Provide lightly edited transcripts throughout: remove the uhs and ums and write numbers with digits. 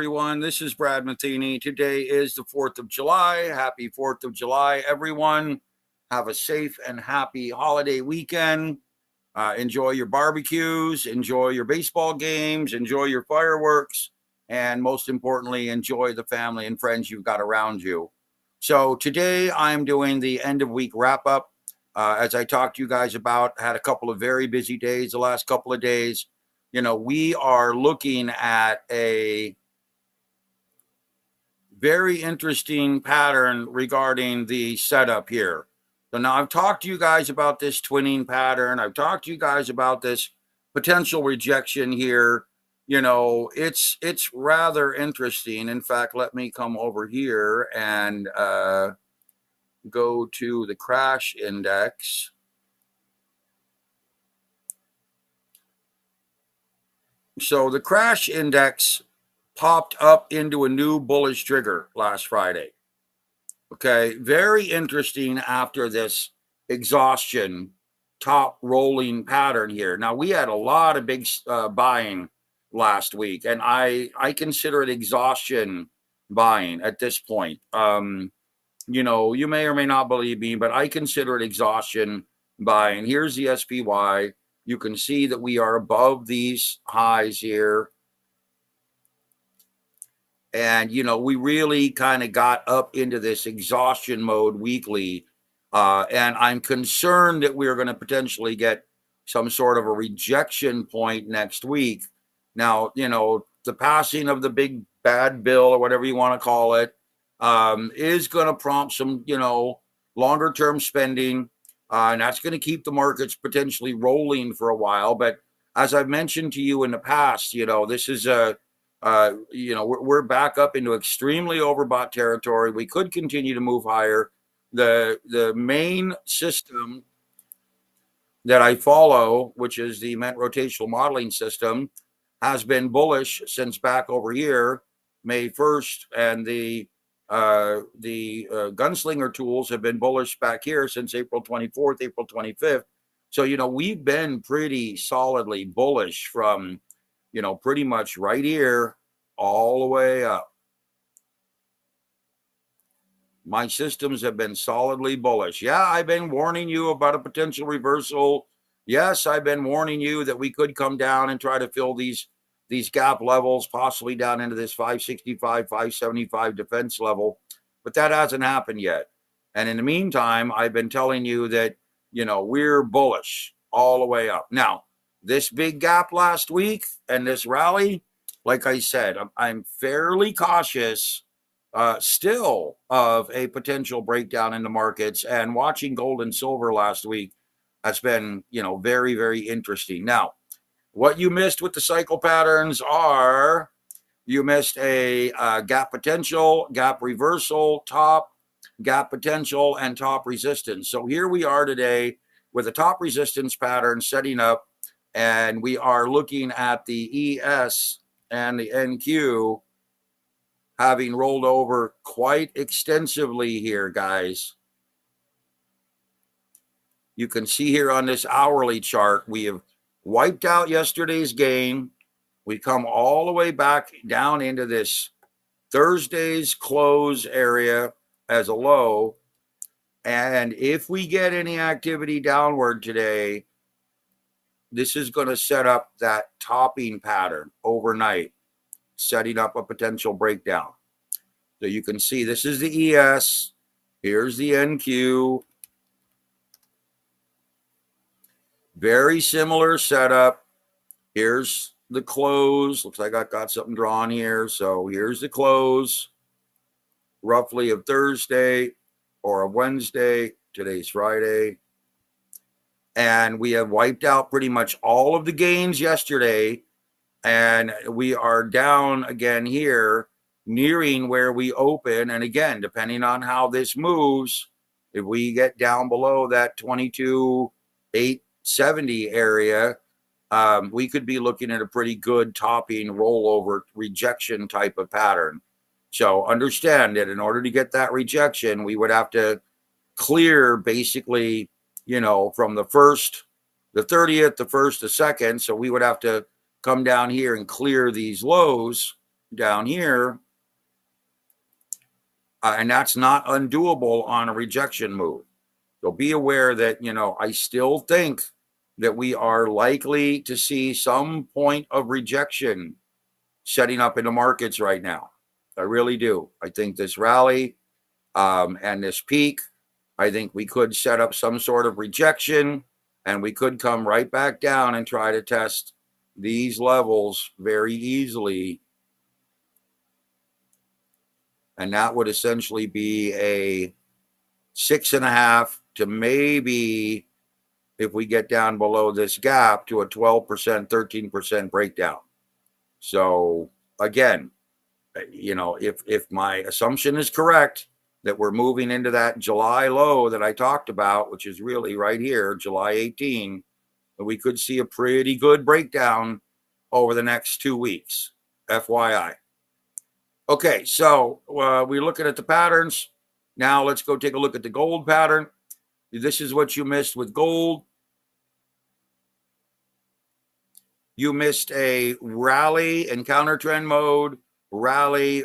Everyone, this is Brad Matheny. Today is the 4th of July. Happy 4th of July, everyone. Have a safe and happy holiday weekend. Enjoy your barbecues, enjoy your baseball games, enjoy your fireworks, and most importantly, enjoy the family and friends you've got around you. So today I'm doing the end of week wrap up. As I talked to you guys about, had a couple of very busy days the last couple of days. We are looking at a very interesting pattern regarding the setup here. So now I've talked to you guys about this twinning pattern. I've talked to you guys about this potential rejection here. It's rather interesting. In fact, let me come over here and go to the crash index. So the crash index popped up into a new bullish trigger last Friday. Okay, very interesting after this exhaustion top rolling pattern here. Now, we had a lot of big buying last week, and I consider it exhaustion buying at this point. You may or may not believe me, but I consider it exhaustion buying. Here's the SPY. You can see that we are above these highs here. And, we really kind of got up into this exhaustion mode weekly. And I'm concerned that we're going to potentially get some sort of a rejection point next week. Now, the passing of the big bad bill or whatever you want to call it is going to prompt some, longer term spending. And that's going to keep the markets potentially rolling for a while. But as I've mentioned to you in the past, this is we're back up into extremely overbought territory. We could continue to move higher. The main system that I follow, which is the Ment rotational modeling system, has been bullish since back over here, May 1st, and the gunslinger tools have been bullish back here since April 24th, April 25th. So, we've been pretty solidly bullish from pretty much right here all the way up. My systems have been solidly bullish. Yeah, I've been warning you about a potential reversal. Yes, I've been warning you that we could come down and try to fill these gap levels, possibly down into this 565, 575 defense level, but that hasn't happened yet. And in the meantime, I've been telling you that, we're bullish all the way up. Now, this big gap last week and this rally, like I said, I'm fairly cautious still of a potential breakdown in the markets. And watching gold and silver last week has been, very, very interesting. Now, what you missed with the cycle patterns are you missed a gap potential, gap reversal, top, gap potential, and top resistance. So here we are today with a top resistance pattern setting up. And we are looking at the ES and the NQ having rolled over quite extensively here, guys. You can see here on this hourly chart, we have wiped out yesterday's gain. We come all the way back down into this Thursday's close area as a low. And if we get any activity downward today, this is going to set up that topping pattern overnight, setting up a potential breakdown. So you can see this is the ES. Here's the NQ. Very similar setup. Here's the close. Looks like I got something drawn here. So here's the close, roughly of Thursday or of Wednesday. Today's Friday. And we have wiped out pretty much all of the gains yesterday. And we are down again here, nearing where we open. And again, depending on how this moves, if we get down below that 22,870 area, we could be looking at a pretty good topping rollover rejection type of pattern. So understand that in order to get that rejection, we would have to clear basically, from the 1st, the 30th, the 1st, the 2nd. So we would have to come down here and clear these lows down here. And that's not undoable on a rejection move. So be aware that, you know, I still think that we are likely to see some point of rejection setting up in the markets right now. I really do. I think this rally and this peak, I think we could set up some sort of rejection, and we could come right back down and try to test these levels very easily. And that would essentially be a 6.5 to maybe, if we get down below this gap, to a 12%, 13% breakdown. So again, you know, if my assumption is correct that we're moving into that July low that I talked about, which is really right here, July 18, we could see a pretty good breakdown over the next 2 weeks, FYI. Okay, so we're looking at the patterns. Now let's go take a look at the gold pattern. This is what you missed with gold. You missed a rally in counter trend mode, rally,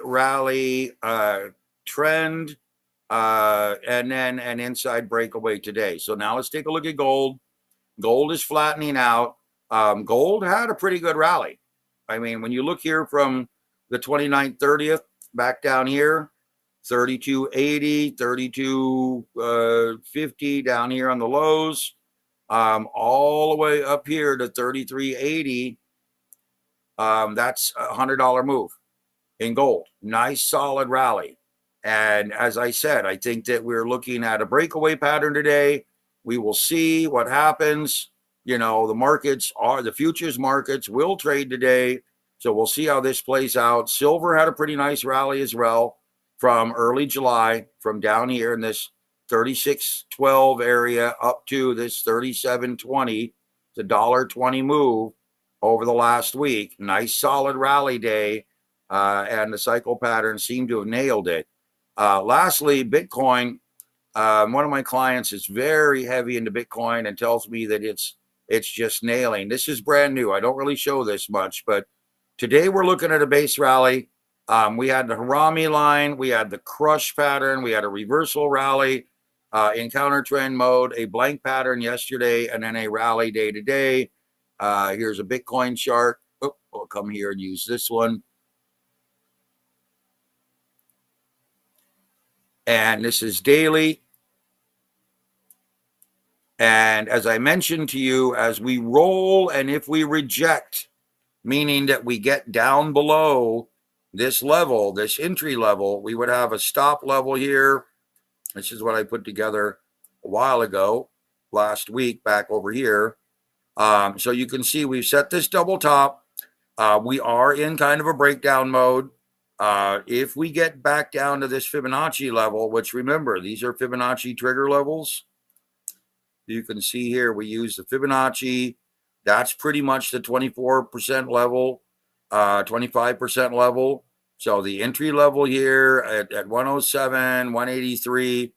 trend, and then an inside breakaway today. So now let's take a look at gold. Gold is flattening out. Gold had a pretty good rally. I mean, when you look here from the 29th, 30th, back down here, 32.80, 32.50 down here on the lows, all the way up here to 33.80. That's a $100 move in gold. Nice solid rally. And as I said, I think that we're looking at a breakaway pattern today. We will see what happens. You know, the futures markets will trade today. So we'll see how this plays out. Silver had a pretty nice rally as well from early July, from down here in this 36.12 area up to this 37.20. It's a $1.20 move over the last week. Nice solid rally day. And the cycle pattern seemed to have nailed it. Lastly, Bitcoin. One of my clients is very heavy into Bitcoin and tells me that it's just nailing. This is brand new. I don't really show this much, but today we're looking at a base rally. We had the Harami line, we had the crush pattern, we had a reversal rally in counter trend mode, a blank pattern yesterday, and then a rally day today. Here's a Bitcoin chart. Oh, we'll come here and use this one. And this is daily. And as I mentioned to you, as we roll and if we reject, meaning that we get down below this level, this entry level, we would have a stop level here. This is what I put together a while ago, last week, back over here. So you can see we've set this double top. We are in kind of a breakdown mode. If we get back down to this Fibonacci level, which remember, these are Fibonacci trigger levels. You can see here we use the Fibonacci. That's pretty much the 24% level, 25% level. So the entry level here at 107, 183.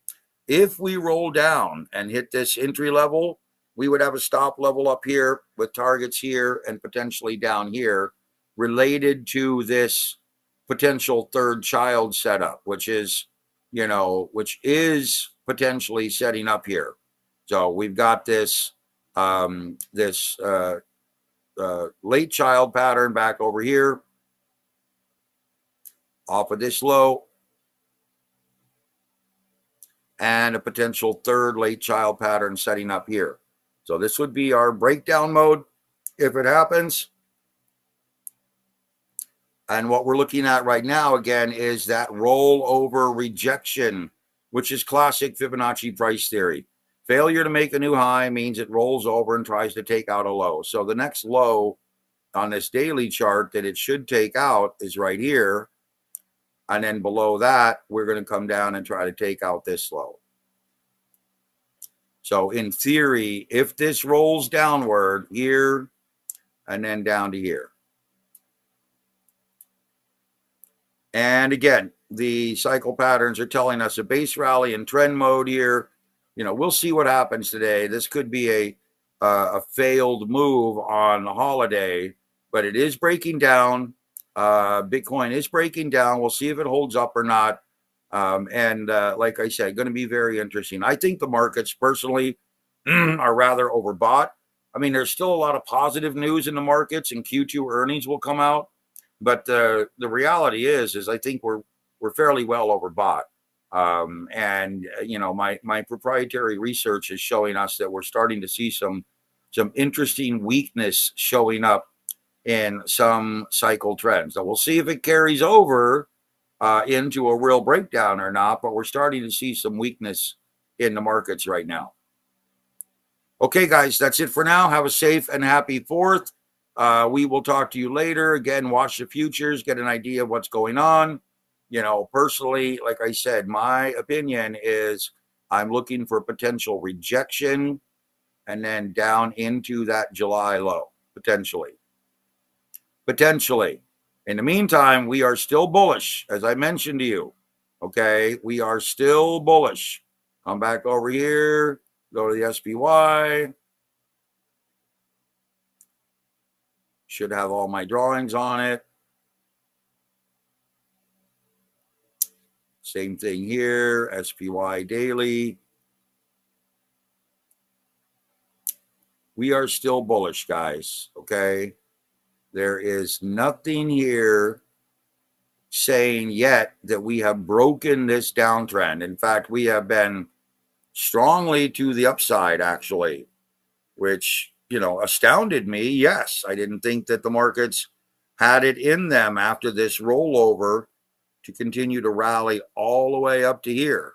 If we roll down and hit this entry level, we would have a stop level up here with targets here and potentially down here related to this potential third child setup, which is potentially setting up here. So we've got this late child pattern back over here off of this low, and a potential third late child pattern setting up here. So this would be our breakdown mode if it happens. And what we're looking at right now, again, is that rollover rejection, which is classic Fibonacci price theory. Failure to make a new high means it rolls over and tries to take out a low. So the next low on this daily chart that it should take out is right here. And then below that, we're going to come down and try to take out this low. So in theory, if this rolls downward here and then down to here. And again, the cycle patterns are telling us a base rally in trend mode here. You know, we'll see what happens today. This could be a failed move on the holiday, but it is breaking down. Bitcoin is breaking down. We'll see if it holds up or not. Like I said, going to be very interesting. I think the markets personally are rather overbought. I mean, there's still a lot of positive news in the markets, and Q2 earnings will come out. But the reality is I think we're fairly well overbought. My proprietary research is showing us that we're starting to see some interesting weakness showing up in some cycle trends. Now we'll see if it carries over into a real breakdown or not, but we're starting to see some weakness in the markets right now. Okay, guys, that's it for now. Have a safe and happy 4th. We will talk to you later. Again, watch the futures, get an idea of what's going on. Personally, like I said, my opinion is I'm looking for potential rejection and then down into that July low, potentially. In the meantime, we are still bullish, as I mentioned to you. Okay, we are still bullish. Come back over here, go to the SPY. Should have all my drawings on it. Same thing here, SPY daily. We are still bullish, guys, okay? There is nothing here saying yet that we have broken this downtrend. In fact, we have been strongly to the upside, actually, which, astounded me. Yes, I didn't think that the markets had it in them after this rollover to continue to rally all the way up to here.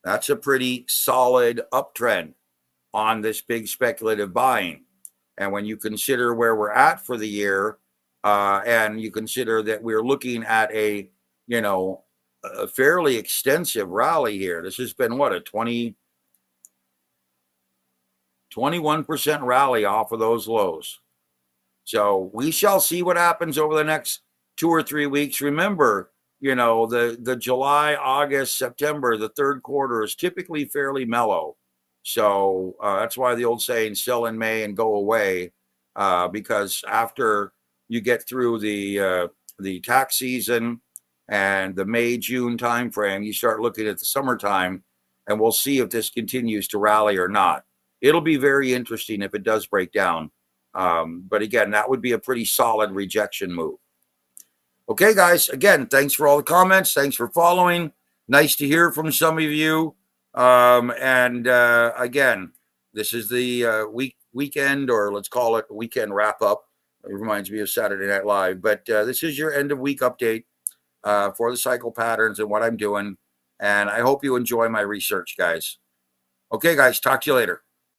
That's a pretty solid uptrend on this big speculative buying. And when you consider where we're at for the year, and you consider that we're looking at a fairly extensive rally here. This has been what, a 21% rally off of those lows. So we shall see what happens over the next 2 or 3 weeks. Remember, the July, August, September, the third quarter is typically fairly mellow. So that's why the old saying, sell in May and go away, because after you get through the tax season and the May, June timeframe, you start looking at the summertime, and we'll see if this continues to rally or not. It'll be very interesting if it does break down. But again, that would be a pretty solid rejection move. Okay, guys, again, thanks for all the comments. Thanks for following. Nice to hear from some of you. Again, this is the weekend, or let's call it weekend wrap up. It reminds me of Saturday Night Live. But this is your end of week update for the cycle patterns and what I'm doing. And I hope you enjoy my research, guys. Okay, guys, talk to you later.